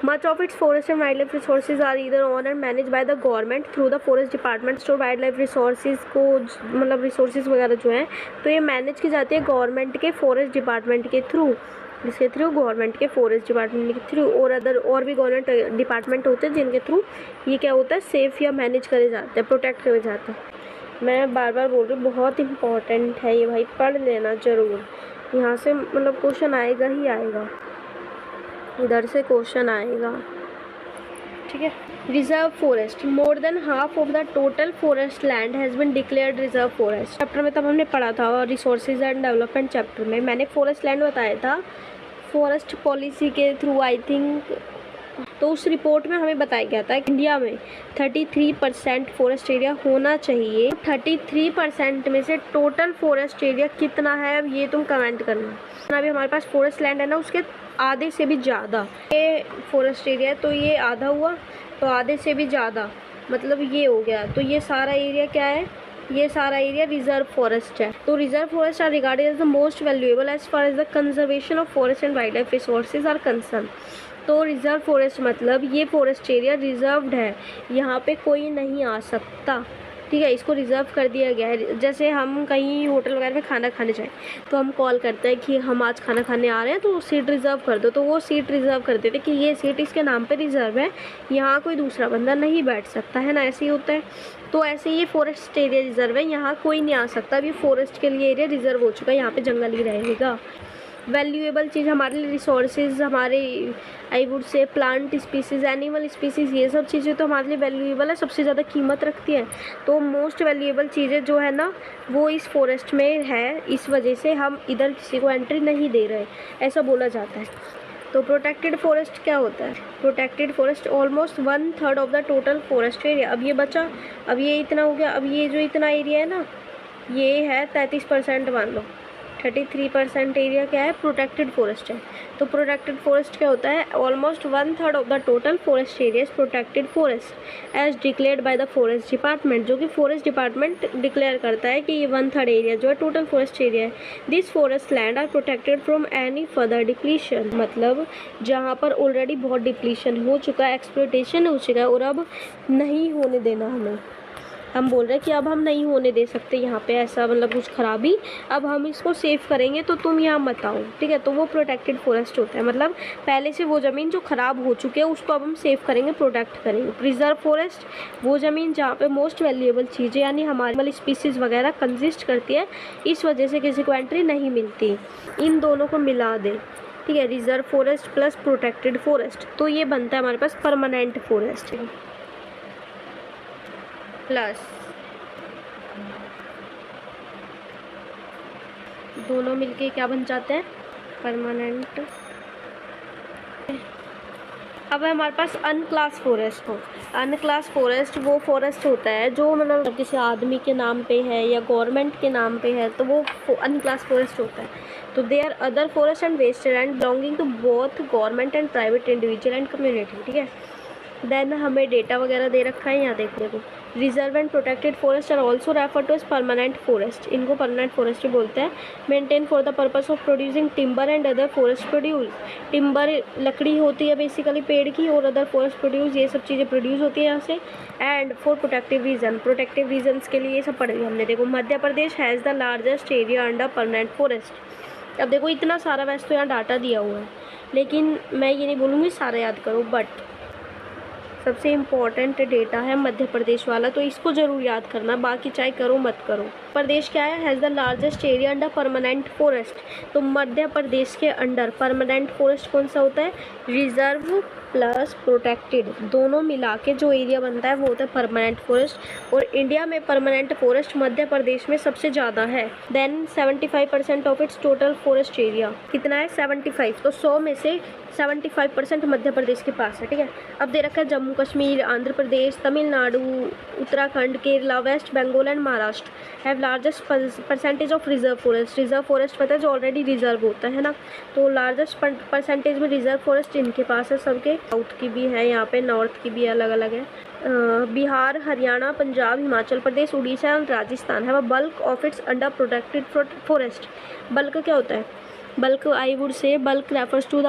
Much of its forest and wildlife resources are either owned and managed by the government through the forest departments। तो wildlife resources को मतलब resources वगैरह जो हैं तो ये मैनेज की जाती है गवर्नमेंट के फॉरेस्ट डिपार्टमेंट के थ्रू, जिसके थ्रू गवर्नमेंट के फॉरेस्ट डिपार्टमेंट के थ्रू और भी गवर्नमेंट डिपार्टमेंट होते हैं जिनके थ्रू ये क्या होता है, सेफ या मैनेज करे जाते हैं, प्रोटेक्ट करे जाते हैं। मैं बार बार बोल रही हूँ, बहुत इंपॉर्टेंट है ये भाई, पढ़ लेना ज़रूर। यहाँ से मतलब क्वेश्चन आएगा ही आएगा, इधर से क्वेश्चन आएगा, ठीक है। Reserve forest, more than half of the total forest land has been declared reserve forest. Chapter में तब हमने पढ़ा था, और रिसोर्सेज एंड डेवलपमेंट चैप्टर में मैंने फॉरेस्ट लैंड बताया था फॉरेस्ट पॉलिसी के थ्रू, आई थिंक। तो उस रिपोर्ट में हमें बताया गया था कि इंडिया में 33% फॉरेस्ट एरिया होना चाहिए। 33% में से टोटल फॉरेस्ट एरिया कितना है, अब ये तुम कमेंट करना। अभी हमारे पास फॉरेस्ट लैंड है ना, उसके आधे से भी ज़्यादा ये फॉरेस्ट एरिया है, तो ये आधा हुआ, तो आधे से भी ज़्यादा मतलब ये हो गया। तो ये सारा एरिया क्या है, ये सारा एरिया रिजर्व फॉरेस्ट है। तो reserve forest are regarded as the most valuable as far as the conservation of forest and wild life resources are concern. तो रिजर्व फॉरेस्ट मतलब ये फॉरेस्ट एरिया रिजर्व्ड है, यहाँ पे कोई नहीं आ सकता, ठीक है। इसको रिज़र्व कर दिया गया है। जैसे हम कहीं होटल वगैरह में खाना खाने जाएं तो हम कॉल करते हैं कि हम आज खाना खाने आ रहे हैं, तो सीट रिज़र्व कर दो, तो वो सीट रिज़र्व कर देते कि ये सीट इसके नाम पे रिज़र्व है, यहाँ कोई दूसरा बंदा नहीं बैठ सकता है ना, ऐसे ही होता है। तो ऐसे ये फॉरेस्ट एरिया रिज़र्व है, यहाँ कोई नहीं आ सकता। अब ये फॉरेस्ट के लिए एरिया रिज़र्व हो चुका है, यहाँ पर जंगल ही रहेगा। वैल्यूएबल चीज़ हमारे लिए रिसोर्सेज, हमारे आई वुड से प्लांट स्पीसीज़, एनिमल स्पीसीज़, ये सब चीज़ें तो हमारे लिए वैल्यूएबल है, सबसे ज़्यादा कीमत रखती है। तो मोस्ट वैल्यूएबल चीज़ें जो है ना वो इस फॉरेस्ट में है, इस वजह से हम इधर किसी को एंट्री नहीं दे रहे, ऐसा बोला जाता है। तो प्रोटेक्टेड फॉरेस्ट क्या होता है, protected forest almost 1/3 of the total forest area. अब ये बचा, अब ये इतना हो गया, अब ये जो इतना एरिया है ना ये है 33%, मान लो 33% एरिया क्या है, प्रोटेक्टेड फॉरेस्ट है। तो प्रोटेक्टेड फॉरेस्ट क्या होता है, almost 1/3 of the total forest area is protected forest as declared by the forest department, जो कि फॉरेस्ट डिपार्टमेंट डिक्लेयर करता है कि ये 1/3 एरिया जो है टोटल फॉरेस्ट एरिया है। This forest land are protected from any further depletion, मतलब जहाँ पर ऑलरेडी बहुत डिप्लीशन हो चुका है, एक्सप्लॉयटेशन हो चुका है, और अब नहीं होने देना हमें। हम बोल रहे हैं कि अब हम नहीं होने दे सकते यहाँ पे ऐसा, मतलब कुछ खराबी, अब हम इसको सेव करेंगे, तो तुम यहाँ मत आओ, ठीक है। तो वो प्रोटेक्टेड फॉरेस्ट होता है, मतलब पहले से वो ज़मीन जो ख़राब हो चुकी है उसको अब हम सेव करेंगे, प्रोटेक्ट करेंगे। प्रिजर्व फॉरेस्ट वो ज़मीन जहाँ पे मोस्ट वैल्यूएबल चीज़ें यानी हमारी स्पीसीज़ वगैरह कंजिस्ट करती है, इस वजह से किसी को एंट्री नहीं मिलती। इन दोनों को मिला दे, ठीक है, reserve forest plus protected forest, तो ये बनता है हमारे पास परमानेंट फॉरेस्ट प्लस दोनों मिलके क्या बन जाते हैं, परमानेंट। अब है हमारे पास अनक्लास फॉरेस्ट हो। अनक्लास फॉरेस्ट वो फॉरेस्ट होता है जो मतलब किसी आदमी के नाम पे है या गवर्नमेंट के नाम पे है, तो वो अनक्लास फॉरेस्ट होता है। तो they are other forest and wasted and belonging to both government and private individual and community, ठीक है। देन हमें डेटा वगैरह दे रखा है, यहाँ देखने को reserve and protected forest are also refer to as permanent forest, इनको परमानेंट फॉरेस्ट ही बोलते हैं। Maintain for the purpose of producing timber and other forest produce, timber लकड़ी होती है बेसिकली पेड़ की, और अदर फॉरेस्ट प्रोड्यूस ये सब चीज़ें प्रोड्यूस होती है यहाँ से। And for protective region, protective regions के लिए ये सब पढ़ लिया हमने। देखो Madhya Pradesh has the largest area under permanent forest. अब देखो इतना सारा वैसे तो यहाँ डाटा दिया हुआ है, लेकिन मैं ये नहीं बोलूँगी सारा याद करो, बट सबसे इम्पॉर्टेंट डेटा है मध्य प्रदेश वाला, तो इसको ज़रूर याद करना, बाकी चाहे करो मत करो। प्रदेश क्या है, has the largest area under permanent forest, तो मध्य प्रदेश के अंडर परमानेंट फॉरेस्ट कौन सा होता है, रिजर्व प्लस प्रोटेक्टेड, दोनों मिला के जो एरिया बनता है वो होता है परमानेंट फॉरेस्ट। और इंडिया में परमानेंट फॉरेस्ट मध्य प्रदेश में सबसे ज़्यादा है। Then 75% of its total forest area कितना है, 75, तो 100 में से 75% मध्य प्रदेश के पास है, ठीक है। अब दे रखा है Jammu Kashmir, Andhra Pradesh, Tamil Nadu, Uttarakhand, Kerala, west Bengal and Maharashtra have largest percentage of reserve forest. Reserve forest पता है जो ऑलरेडी रिजर्व होता है ना, तो लार्जेस्ट परसेंटेज में रिजर्व फॉरेस्ट इनके पास है सबके। साउथ की भी है यहाँ पे, नॉर्थ की भी अलग अलग है। Bihar, Haryana, Punjab, Himachal Pradesh, Orissa and Rajasthan have a bulk of its under protected forest. Bulk क्या होता है, बल्क आई वुड से bulk refers to the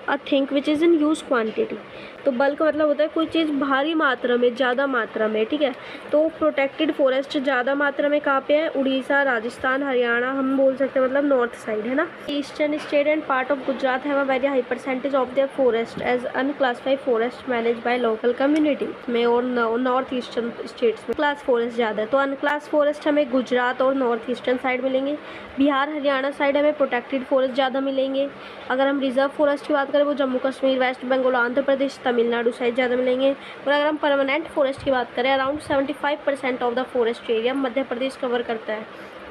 a thing which is in use quantity, तो बल्क मतलब होता है कोई चीज़ भारी मात्रा में, ज़्यादा मात्रा में, ठीक है। तो प्रोटेक्टेड फॉरेस्ट ज़्यादा मात्रा में कहाँ पे है, उड़ीसा, राजस्थान, हरियाणा, हम बोल सकते हैं मतलब नॉर्थ साइड है ना। Eastern state and part of Gujarat have a very high percentage of their forest as unclassified forest manage by local community में, और नॉर्थ ईस्टर्न स्टेट्स में क्लास फॉरेस्ट ज़्यादा है। तो अनक्लास फॉरेस्ट हमें गुजरात और नॉर्थ ईस्टर्न साइड मिलेंगे। बिहार, हरियाणा साइड हमें प्रोटेक्टेड फॉरेस्ट ज़्यादा मिलेंगे। अगर हम रिजर्व फॉरेस्ट की बात करें वो जम्मू कश्मीर, वेस्ट बंगाल, आंध्र प्रदेश, तमिलनाडु साइड ज़्यादा मिलेंगे। और अगर हम परमानेंट फॉरेस्ट की बात करें, around 75% of the forest area Madhya Pradesh cover करता है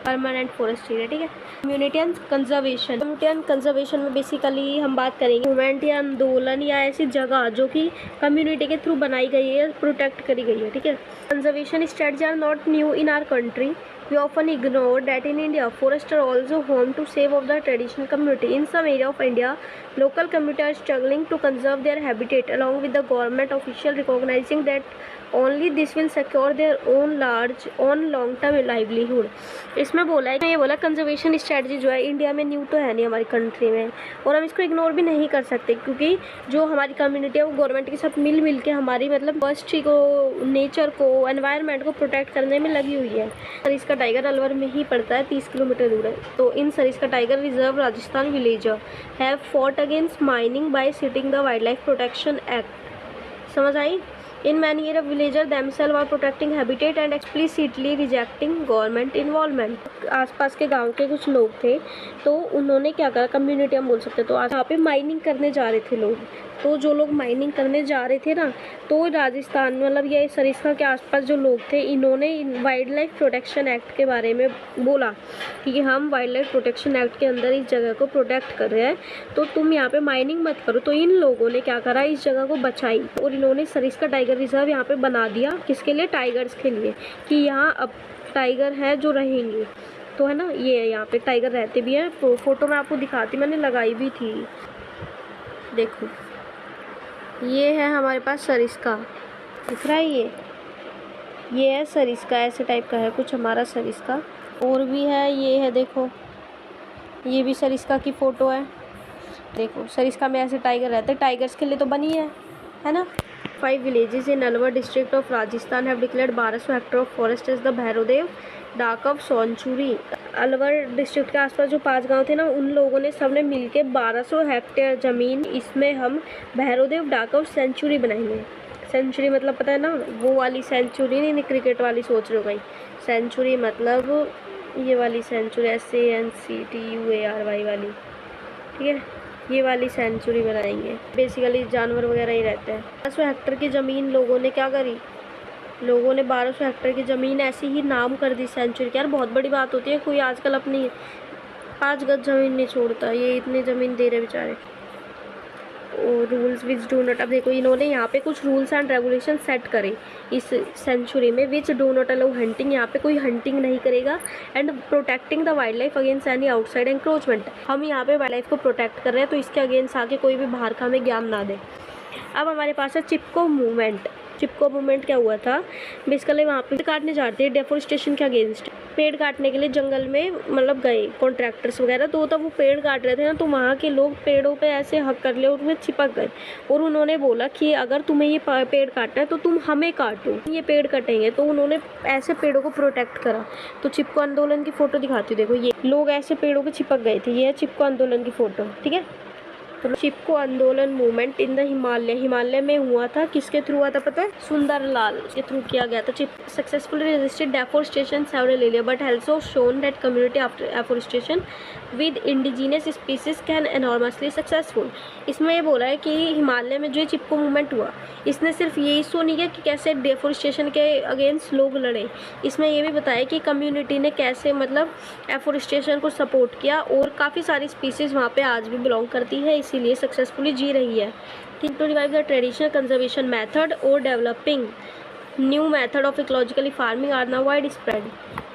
परमानेंट फॉरेस्ट एरिया, ठीक है। Community and conservation, community and conservation में बेसिकली हम बात करेंगे मूवमेंट या आंदोलन या ऐसी जगह जो कि कम्युनिटी के थ्रू बनाई गई है, प्रोटेक्ट करी गई है, ठीक है। Conservation strategy are not new in our country. We often ignore that in India, forests are also home to save of the traditional community. In some area of India, local communities are struggling to conserve their habitat along with the government official recognizing that only this will secure their own long term livelihood. इसमें बोला है, ये बोला कंजर्वेशन स्ट्रेटजी जो है इंडिया में न्यू तो है नहीं हमारी कंट्री में, और हम इसको इग्नोर भी नहीं कर सकते क्योंकि जो हमारी कम्युनिटी है वो गवर्नमेंट के साथ मिल के हमारी मतलब फॉरेस्ट्री को, नेचर को, एनवायरनमेंट को प्रोटेक्ट करने में लगी हुई है। सरिस्का टाइगर अलवर में ही पड़ता है, 30 किलोमीटर दूर है। तो in Sariska tiger reserve Rajasthan villager have fought against mining by citing the wild life protection act. समझ आई? In many areas, villagers themselves are protecting habitat and explicitly rejecting government involvement. आसपास के गांव के कुछ लोग थे तो उन्होंने क्या करा, कम्युनिटी हम बोल सकते, तो यहाँ पे माइनिंग करने जा रहे थे लोग। तो जो लोग माइनिंग करने जा रहे थे ना, तो राजस्थान मतलब ये सरिस्का के आसपास जो लोग थे, इन्होंने वाइल्ड लाइफ प्रोटेक्शन एक्ट के बारे में बोला कि हम वाइल्ड लाइफ प्रोटेक्शन एक्ट के अंदर इस जगह को प्रोटेक्ट कर रहे हैं, तो तुम यहाँ पे माइनिंग मत करो। तो इन लोगों ने क्या करा, इस जगह को बचाई और इन्होंने सरिस्का टाइगर रिजर्व यहाँ पे बना दिया। किसके लिए? टाइगर्स के लिए, कि यहाँ अब टाइगर है जो रहेंगे। तो है ना, ये यहाँ पे टाइगर रहते भी हैं। तो फोटो मैं आपको दिखाती, मैंने लगाई भी थी, देखो ये है हमारे पास सरिस्का, दिख रहा है ये है सरिस्का, ऐसे टाइप का है कुछ हमारा सरिस्का। और भी है, ये है देखो, ये भी सरिस्का की फ़ोटो है। देखो सरिस्का में ऐसे टाइगर रहते हैं, टाइगर्स के लिए तो बनी है ना। 5 villages in Alwar district of Rajasthan have declared 1200 hectare of forest as the Bhairodev Dakav sanctuary. Alwar district के आसपास जो 5 गांव थे ना, उन लोगों ने सबने मिलके 1200 हेक्टेयर ज़मीन, इसमें हम भैरोदेव डाकव सेंचुरी बनाएंगे। सेंचुरी मतलब पता है ना, वो वाली सेंचुरी नहीं, क्रिकेट वाली सोच रहे हो भाई। सेंचुरी मतलब ये वाली सेंचुरी, SANCTUARY वाली, ठीक है। ये वाली सेंचुरी बनाएंगे। बेसिकली जानवर वगैरह ही रहते हैं। 1200 हेक्टेयर की ज़मीन लोगों ने क्या करी, लोगों ने 1200 हेक्टेयर की ज़मीन ऐसे ही नाम कर दी सेंचुरी। यार बहुत बड़ी बात होती है, कोई आजकल अपनी 5 गज ज़मीन नहीं छोड़ता, ये इतनी ज़मीन दे रहे बेचारे। और रूल्स विच डू नॉट, अब देखो इन्होंने यहाँ पे कुछ रूल्स एंड रेगुलेशन सेट करे इस सेंचुरी में, which do not allow hunting, यहाँ पे कोई हंटिंग नहीं करेगा, and protecting the wild life against any outside encroachment. हम यहाँ पे वाइल्ड लाइफ को प्रोटेक्ट कर रहे हैं, तो इसके अगेंस्ट आके कोई भी बाहर का हमें ज्ञान ना दे। अब हमारे पास है चिपको मूवमेंट। चिपको मूवमेंट क्या हुआ था, बेसिकली वहाँ पे काटने जाते हैं डेफोरेस्टेशन के अगेंस्ट, पेड़ काटने के लिए जंगल में मतलब गए कॉन्ट्रैक्टर्स वगैरह, तो तब वो पेड़ काट रहे थे ना, तो वहाँ के लोग पेड़ों पे ऐसे हक कर ले और उसमें चिपक गए, और उन्होंने बोला कि अगर तुम्हें ये पेड़ काटना है तो तुम हमें काटो, ये पेड़ कटेंगे। तो उन्होंने ऐसे पेड़ों को प्रोटेक्ट करा। तो चिपको आंदोलन की फ़ोटो दिखाती हूँ, देखो ये लोग ऐसे पेड़ों पे चिपक गए थे, ये है चिपको आंदोलन की फ़ोटो, ठीक है। तो चिपको आंदोलन मूवमेंट इन द हिमालय में हुआ था, किसके थ्रू हुआ था पता है, सुंदरलाल के थ्रू किया गया था। Chipko successfully resisted deforestation several area but has also shown that community after afforestation with indigenous species can enormously successful. इसमें ये बोला है कि हिमालय में जो चिपको मूवमेंट हुआ, इसने सिर्फ यही शो नहीं किया कि कैसे डेफोरेस्टेशन के अगेंस्ट लोग लड़े, इसमें ये भी बताया कि कम्युनिटी ने कैसे मतलब एफोरेस्टेशन को सपोर्ट किया, और काफ़ी सारी स्पीसीज़ वहाँ पे आज भी बिलोंग करती है, इसीलिए सक्सेसफुली जी रही है। Think to revive the traditional conservation method और developing new method of ecologically farming are now widespread.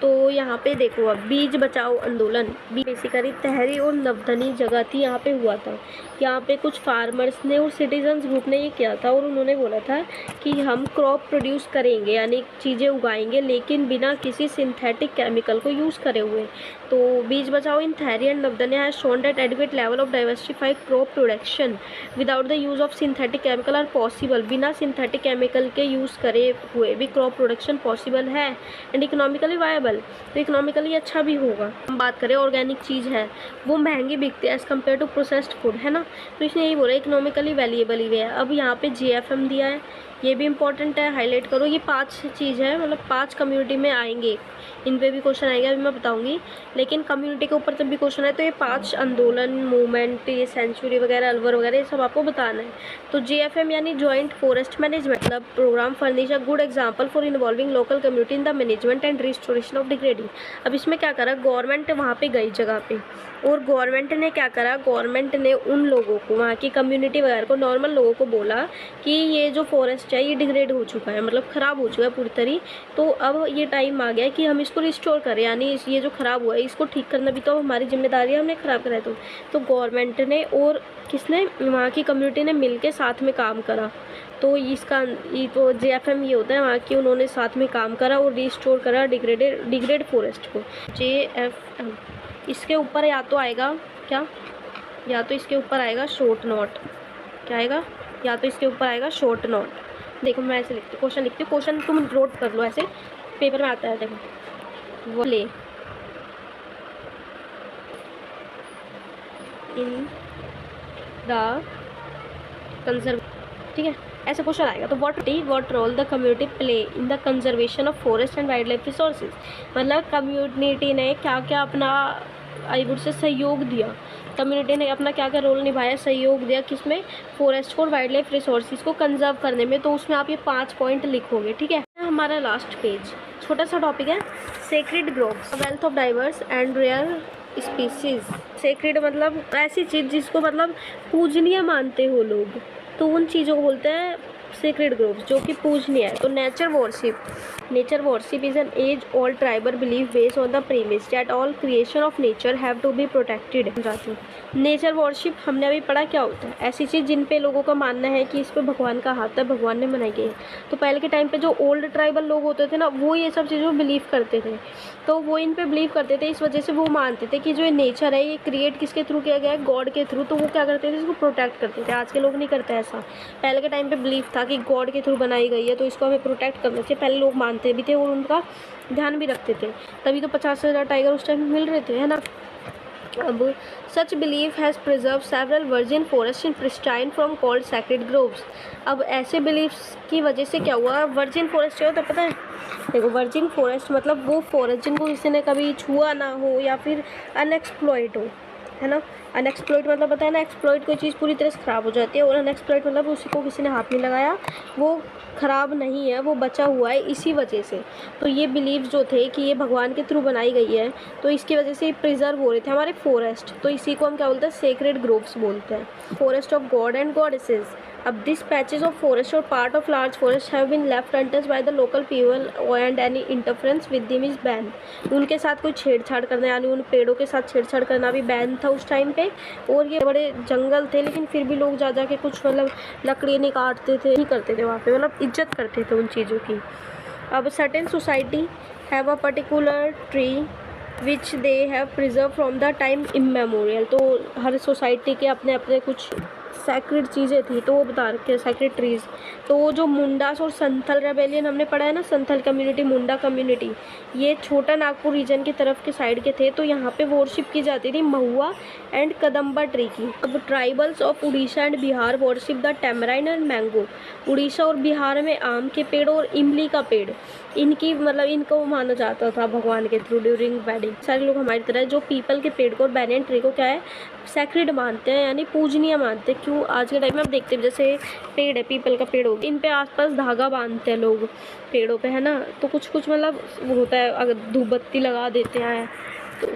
तो यहाँ पे देखो, अब बीज बचाओ आंदोलन बेसिकली तहरी और नवधनी जगह थी, यहाँ पे हुआ था। यहाँ पे कुछ फार्मर्स ने और सिटीजन्स ग्रुप ने ये किया था, और उन्होंने बोला था कि हम क्रॉप प्रोड्यूस करेंगे, यानी चीज़ें उगाएंगे, लेकिन बिना किसी सिंथेटिक केमिकल को यूज़ करे हुए। तो Beej Bachao in Tehri and Navdanya has shown that adequate level of diversified crop production without the use of synthetic chemical are possible. बिना सिंथेटिक केमिकल के यूज़ करे हुए भी क्रॉप प्रोडक्शन पॉसिबल है, एंड इकोनॉमिकली वायबल, तो इकोनॉमिकली अच्छा भी होगा। हम बात करें ऑर्गेनिक चीज़ है, वो महंगी बिकती है as compare to processed food, है ना, तो इसने यही बोला इकोनॉमिकली वैल्यूएबल ही है। अब यहाँ पे JFM दिया है, ये भी इंपॉर्टेंट है, हाईलाइट करो। ये 5 चीज़ है, मतलब 5 कम्युनिटी में आएंगे, इन पे भी क्वेश्चन आएगा, अभी मैं बताऊंगी, लेकिन कम्युनिटी के ऊपर जब भी क्वेश्चन है तो ये 5 आंदोलन मूवमेंट, ये सेंचुरी वगैरह, अलवर वगैरह, ये सब आपको बताना है। तो JFM यानी जॉइंट फॉरेस्ट मैनेजमेंट, मतलब programme furnish a good example for involving local community in the management and restoration of degrading. अब इसमें क्या करा, गवर्नमेंट वहाँ पे गई जगह पे, और गवर्नमेंट ने क्या करा, गवर्नमेंट ने उन लोगों को, वहाँ की कम्युनिटी वगैरह को, नॉर्मल लोगों को बोला कि ये जो फॉरेस्ट है ये डिग्रेड हो चुका है, मतलब ख़राब हो चुका है पूरी तरह, तो अब ये टाइम आ गया कि हम इसको रिस्टोर करें, यानी ये जो ख़राब हुआ है इसको ठीक करना भी तो हमारी जिम्मेदारी है, हमने ख़राब करा है। तो गवर्नमेंट ने और किसने, वहाँ की कम्युनिटी ने मिल के साथ में काम करा। तो इसका ये तो JFM ये होता है, वहाँ की उन्होंने साथ में काम करा और रिस्टोर करा डिग्रेड फॉरेस्ट को। JFM इसके ऊपर या तो आएगा क्या, या तो इसके ऊपर आएगा शॉर्ट नोट, क्या आएगा, या तो इसके ऊपर आएगा शॉर्ट नोट। देखो मैं ऐसे लिखती हूँ, क्वेश्चन लिखती हूँ, क्वेश्चन तुम नोट कर लो, ऐसे पेपर में आता है, देखो वो ले इन द कंजर्व, ठीक है, ऐसे क्वेश्चन आएगा। तो what role the community play in the conservation of forest and wild life resources, मतलब कम्युनिटी ने क्या क्या अपना आई वुड से सहयोग दिया, कम्युनिटी ने अपना क्या क्या रोल निभाया, सहयोग दिया किसमें, फॉरेस्ट को और वाइल्ड लाइफ रिसोर्सेज को कंजर्व करने में। तो उसमें आप ये 5 पॉइंट लिखोगे, ठीक है। हमारा लास्ट पेज, छोटा सा टॉपिक है, sacred groves, wealth of diverse and rare species. Sacred मतलब ऐसी चीज़ जिसको मतलब पूजनीय मानते हो लोग, तो उन चीज़ों को बोलते हैं सेक्रेड ग्रोव्स, जो कि पूजनीय है। तो nature worship is an age old tribal belief based on the premise that all creation of nature have to be protected. Nature worship हमने अभी पढ़ा क्या होता है, ऐसी चीज़ जिन पे लोगों का मानना है कि इस पे भगवान का हाथ है, भगवान ने बनाई गई है। तो पहले के टाइम पे जो ओल्ड ट्राइबल लोग होते थे ना, वो ये सब चीज़ों में बिलीव करते थे, तो वो इन पे बिलीव करते थे, इस वजह से वो मानते थे कि जो ये नेचर है ये क्रिएट किसके थ्रू किया गया है, गॉड के थ्रू। तो वो क्या करते थे, इसको प्रोटेक्ट करते थे। आज के लोग नहीं करते ऐसा, पहले के टाइम पे बिलीव था कि गॉड के थ्रू बनाई गई है, तो इसको हमें प्रोटेक्ट करना चाहिए। पहले लोग मानते भी थे और उनका ध्यान भी रखते थे, तभी तो 50,000 टाइगर उस टाइम मिल रहे थे, है ना। अब such belief has preserve several virgin forest in pristine from called sacred groves. अब ऐसे बिलीफ्स की वजह से क्या हुआ, वर्जिन फॉरेस्ट क्या होता है पता है, देखो वर्जिन फॉरेस्ट मतलब वो फॉरेस्ट जिनको किसी ने कभी छुआ ना हो या फिर अनएक्सप्लॉइट हो, है ना। अनएक्सप्लॉइट मतलब पता है ना, एक्सप्लॉइट कोई चीज़ पूरी तरह से ख़राब हो जाती है, और अनएक्सप्लॉइट मतलब उसी को किसी ने हाथ नहीं लगाया, वो ख़राब नहीं है, वो बचा हुआ है इसी वजह से। तो ये बिलीव्स जो थे कि ये भगवान के थ्रू बनाई गई है, तो इसकी वजह से ये प्रिजर्व हो रहे थे हमारे फॉरेस्ट। तो इसी को हम क्या बोलते हैं, सेक्रेड ग्रोव्स बोलते हैं, forest of god and goddesses. अब दिस पैचेस ऑफ फॉरेस्ट और part of large forest have been left untouched by the local people and any interference with them is ban. उनके साथ कोई छेड़छाड़ करना, यानी उन पेड़ों के साथ छेड़छाड़ करना भी बैन था उस टाइम पे। और ये बड़े जंगल थे, लेकिन फिर भी लोग जा जा के कुछ मतलब लकड़ी नहीं काटते थे, नहीं करते थे वहाँ पे, मतलब इज्जत करते थे उन चीज़ों की। अब certain society have a particular tree which they have preserve from the time immemorial. तो हर सोसाइटी के अपने अपने कुछ सैक्रेड चीज़ें थी, तो वो बता रखे सैक्रेड ट्रीज़। तो वो जो मुंडास और संथल रेबेलियन हमने पढ़ा है ना, संथल कम्युनिटी, मुंडा कम्युनिटी, ये छोटा नागपुर रीजन की तरफ के साइड के थे। तो यहाँ पे वर्शिप की जाती थी महुआ एंड कदम्बा ट्री की। अब tribals of Orissa and Bihar worship the tamarind and mango. Orissa और बिहार में आम के पेड़ और इमली का पेड़, इनकी मतलब इनको माना जाता था भगवान के थ्रू ड्यूरिंग वेडिंग। सारे लोग हमारी तरह जो पीपल के पेड़ को और बैनियन ट्री को क्या है, सैक्रेड मानते हैं, यानी पूजनीय मानते हैं। क्यों, आज के टाइम में आप देखते हैं जैसे पेड़ है, पीपल का पेड़ हो गया, इन पे आसपास धागा बांधते हैं लोग पेड़ों पे, है ना। तो कुछ कुछ मतलब वो होता है, अगर धूप बत्ती लगा देते हैं, तो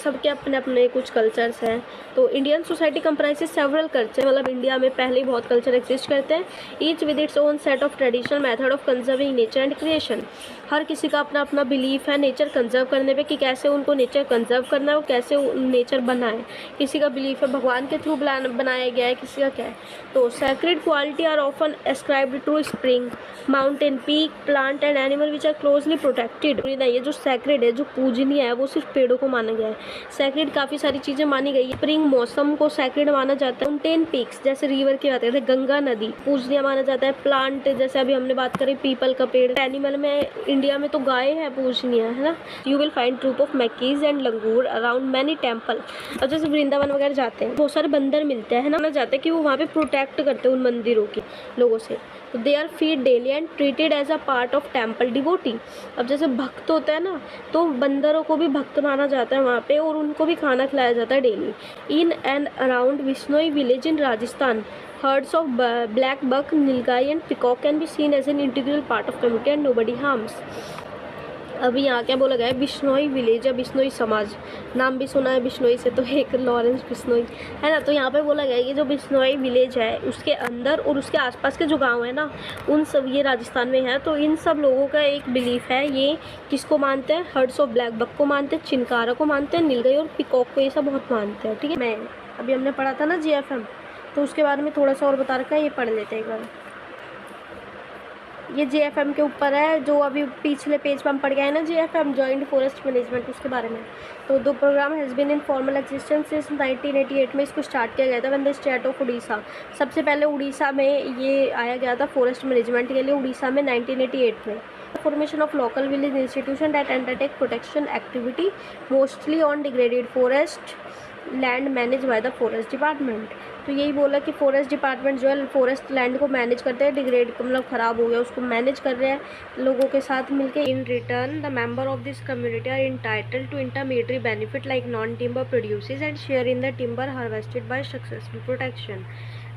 सबके अपने अपने कुछ कल्चर्स हैं। तो Indian society comprises several culture, मतलब इंडिया में पहले ही बहुत कल्चर एग्जिस्ट करते हैं, each with its own set of traditional method of conserving nature and creation. हर किसी का अपना अपना बिलीफ है नेचर कंजर्व करने पे, कि कैसे उनको नेचर कंजर्व करना है और कैसे नेचर बना है। किसी का बिलीफ है भगवान के थ्रू बनाया गया है, किसी का क्या है। तो sacred quality are often ascribed to spring, mountain, peak, plant and animal which are closely protected. ये जो सैक्रेड है, जो पूजनीय है, वो सिर्फ पेड़ों को माना गया है। सैक्रेड काफ़ी सारी चीज़ें मानी गई है। स्प्रिंग मौसम को सैक्रेड माना जाता है। माउंटेन पीक्स जैसे रिवर की बात करते हैं, गंगा नदी पूजनीय माना जाता है। प्लांट जैसे अभी हमने बात करी पीपल का पेड़। एनिमल में इंडिया में तो गाय है पूजनीय, है ना। You will find troop of macaques and langur around many temple. और जैसे वृंदावन वगैरह जाते हैं, बहुत सारे बंदर मिलते हैं, है ना। माना जाता है कि वो वहाँ पे प्रोटेक्ट करते हैं उन मंदिरों की लोगों से। तो they are fed daily and treated as a part of temple devotee. अब जैसे भक्त होता है ना, तो बंदरों को भी भक्त माना जाता है वहाँ पे, और उनको भी खाना खिलाया जाता है daily. In and around Bishnoi village in Rajasthan, herds of black buck, nilgai and peacock can be seen as an integral part of community and nobody harms। अभी यहाँ क्या बोला गया है, बिश्नोई विलेज या बिश्नोई समाज, नाम भी सुना है बिश्नोई से, तो एक लॉरेंस बिश्नोई, है ना। तो यहाँ पे बोला गया है कि जो बिश्नोई विलेज है उसके अंदर और उसके आसपास के जो गांव है ना, उन सब, ये राजस्थान में है, तो इन सब लोगों का एक बिलीफ है। ये किसको मानते हैं, हर्ड्स ऑफ ब्लैक बक को मानते हैं, चिनकारा को मानते हैं, नीलगाई और पिकॉक को, ये सब बहुत मानते हैं। ठीक है, मैं अभी हमने पढ़ा था ना JFM, तो उसके बारे में थोड़ा सा और बता रखा है, ये पढ़ लेते हैं एक बार। ये JFM के ऊपर है, जो अभी पिछले पेज पर हम पढ़ गए हैं ना, JFM जॉइंट फॉरेस्ट मैनेजमेंट, उसके बारे में। तो दो program has been in formal existence since 1988 में इसको स्टार्ट किया गया था when the state of Orissa. सबसे पहले उड़ीसा में ये आया गया था फॉरेस्ट मैनेजमेंट के लिए, उड़ीसा में 1988 में। Formation of local village institution that undertake protection activity mostly on degraded forest land manage by the forest department. तो यही बोला कि फॉरेस्ट डिपार्टमेंट जो है फॉरेस्ट लैंड को मैनेज करते हैं, डिग्रेड मतलब ख़राब हो गया उसको मैनेज कर रहे हैं लोगों के साथ मिलके। In return the member of this community are entitled to intermediatory benefit like non timber produces and share in the timber harvested by successful protection.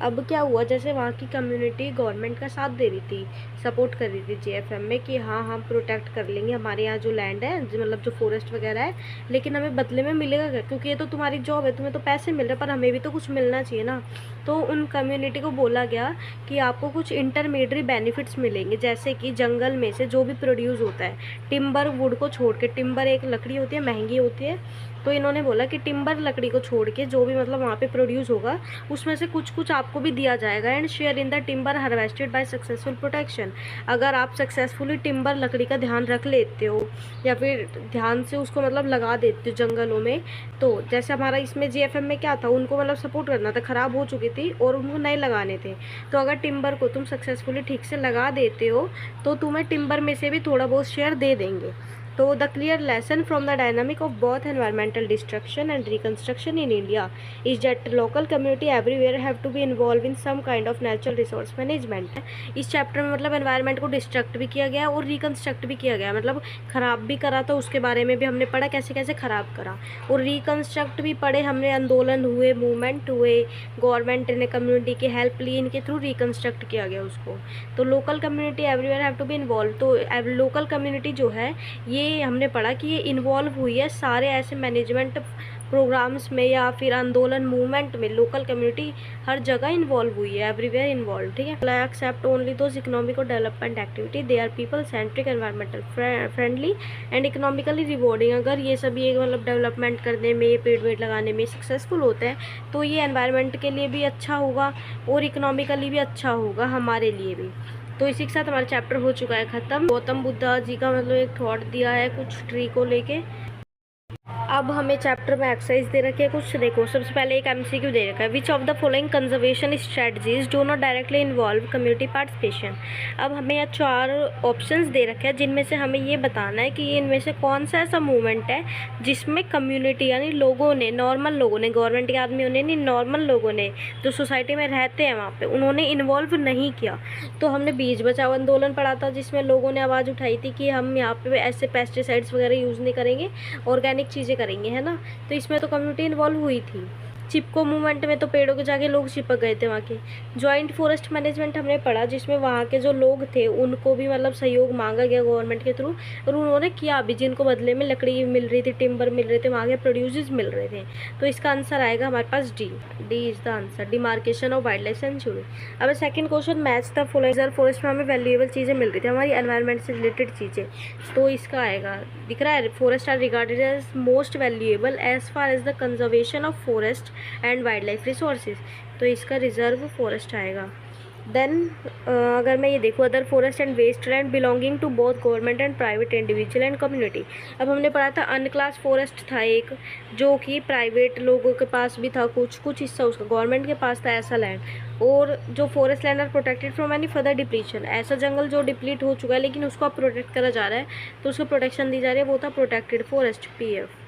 अब क्या हुआ, जैसे वहाँ की कम्युनिटी गवर्नमेंट का साथ दे रही थी, सपोर्ट कर रही थी JFM में कि हाँ हम प्रोटेक्ट कर लेंगे हमारे यहाँ जो लैंड है, मतलब जो फॉरेस्ट वगैरह है, लेकिन हमें बदले में मिलेगा क्या, क्योंकि ये तो तुम्हारी जॉब है, तुम्हें तो पैसे मिल रहे हैं, पर हमें भी तो कुछ मिलना चाहिए ना। तो उन कम्युनिटी को बोला गया कि आपको कुछ इंटरमीडिएटरी बेनिफिट्स मिलेंगे, जैसे कि जंगल में से जो भी प्रोड्यूस होता है, टिम्बर वुड को छोड़ के, टिम्बर एक लकड़ी होती है, महंगी होती है, तो इन्होंने बोला कि टिम्बर लकड़ी को छोड़ के जो भी मतलब वहाँ पे प्रोड्यूस होगा उसमें से कुछ कुछ आपको भी दिया जाएगा। And share in the timber harvested by successful protection. अगर आप सक्सेसफुली टिम्बर लकड़ी का ध्यान रख लेते हो या फिर ध्यान से उसको मतलब लगा देते हो जंगलों में, तो जैसे हमारा इसमें JFM में क्या था, उनको मतलब सपोर्ट करना था, ख़राब हो चुकी थी और उनको नए लगाने थे। तो अगर टिम्बर को तुम सक्सेसफुली ठीक से लगा देते हो तो तुम्हें टिम्बर में से भी थोड़ा बहुत शेयर दे देंगे। तो the clear lesson from the dynamic of both environmental destruction and reconstruction in India is that local community everywhere have to be involve in some kind of natural resource management. इस चैप्टर में मतलब एनवायरनमेंट को डिस्ट्रक्ट भी किया गया और रिकंस्ट्रक्ट भी किया गया, मतलब ख़राब भी करा तो उसके बारे में भी हमने पढ़ा कैसे कैसे ख़राब करा, और रिकंस्ट्रक्ट भी पढ़े हमने, आंदोलन हुए, मूवमेंट हुए, गवर्नमेंट ने कम्युनिटी की हेल्प ली, इनके थ्रू रिकंस्ट्रक्ट किया गया उसको। तो local community everywhere have to be involve, तो लोकल कम्युनिटी जो है ये हमने पढ़ा कि ये इन्वॉल्व हुई है सारे ऐसे मैनेजमेंट प्रोग्राम्स में या फिर आंदोलन मूवमेंट में। लोकल कम्युनिटी हर जगह इन्वॉल्व हुई है, एवरीवेयर इन्वॉल्व, ठीक है। I accept only those economic और development activity they are people centric, environmental friendly and economically rewarding. अगर ये सभी एक मतलब डेवलपमेंट करने में, पेड़ वेड़ लगाने में सक्सेसफुल होते हैं तो ये एनवायरनमेंट के लिए भी अच्छा होगा और इकोनॉमिकली भी अच्छा होगा हमारे लिए भी। तो इसी के साथ हमारा चैप्टर हो चुका है ख़त्म। गौतम बुद्धा जी का मतलब एक थॉट दिया है कुछ ट्री को लेके। अब हमें चैप्टर में एक्सरसाइज दे रखी है कुछ, देखो सबसे पहले एक एमसीक्यू दे रखा है, which of the following conservation strategies do not directly involve community participation. अब हमें यहाँ 4 ऑप्शंस दे रखे हैं जिनमें से हमें ये बताना है कि ये इनमें से कौन सा ऐसा मूवमेंट है जिसमें कम्युनिटी यानी लोगों ने, नॉर्मल लोगों ने, गवर्नमेंट के आदमियों ने नहीं, नॉर्मल लोगों ने जो सोसाइटी में रहते हैं वहाँ पर उन्होंने इन्वॉल्व नहीं किया। तो हमने बीज बचाओ आंदोलन पढ़ा था जिसमें लोगों ने आवाज़ उठाई थी कि हम यहाँ पे ऐसे पेस्टिसाइड्स वगैरह यूज़ नहीं करेंगे, ऑर्गेनिक चीज़ें करेंगे, है ना। तो इसमें तो कम्युनिटी इन्वॉल्व हुई थी। चिपको मूवमेंट में तो पेड़ों के जाके लोग चिपक गए थे वहाँ के। जॉइंट फॉरेस्ट मैनेजमेंट हमने पढ़ा जिसमें वहाँ के जो लोग थे उनको भी मतलब सहयोग मांगा गया गवर्नमेंट के थ्रू, और उन्होंने किया भी, जिनको बदले में लकड़ी मिल रही थी, टिम्बर मिल रहे थे, वहाँ के प्रोड्यूसेस मिल रहे थे। तो इसका आंसर आएगा हमारे पास D is the answer, demarcation of wild life sanctuary. अब second question, match the following. Forest में हमें वैल्यूएबल चीज़ें मिल रही थी, हमारी एनवायरनमेंट से रिलेटेड चीज़ें। तो इसका आएगा, दिख रहा है, forest are regarded as most valuable as far as the conservation of forest and wild life resources. तो इसका रिजर्व फॉरेस्ट आएगा। देन अगर मैं ये देखूँ, other forest and waste land belonging to both government and private individual and community. अब हमने पढ़ा था अनक्लास फॉरेस्ट था एक, जो कि प्राइवेट लोगों के पास भी था, कुछ हिस्सा उसका गवर्नमेंट के पास था ऐसा लैंड। और जो forest land are protected from any further depletion, ऐसा जंगल जो डिप्लीट हो चुका है लेकिन उसको अब प्रोटेक्ट करा जा रहा है तो उसको प्रोटेक्शन दी जा रही है, वो था प्रोटेक्टेड फॉरेस्ट, PF,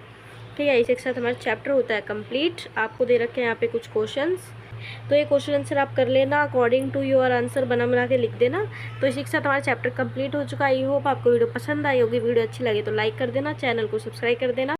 ठीक है। इसी के साथ हमारा चैप्टर होता है कंप्लीट। आपको दे रखे हैं यहाँ पे कुछ क्वेश्चंस, तो ये क्वेश्चन आंसर आप कर लेना, अकॉर्डिंग टू योर आंसर बना के लिख देना। तो इसी के साथ हमारा चैप्टर कंप्लीट हो चुका है। आई होप आपको वीडियो पसंद आई होगी। वीडियो अच्छी लगे तो लाइक कर देना, चैनल को सब्सक्राइब कर देना।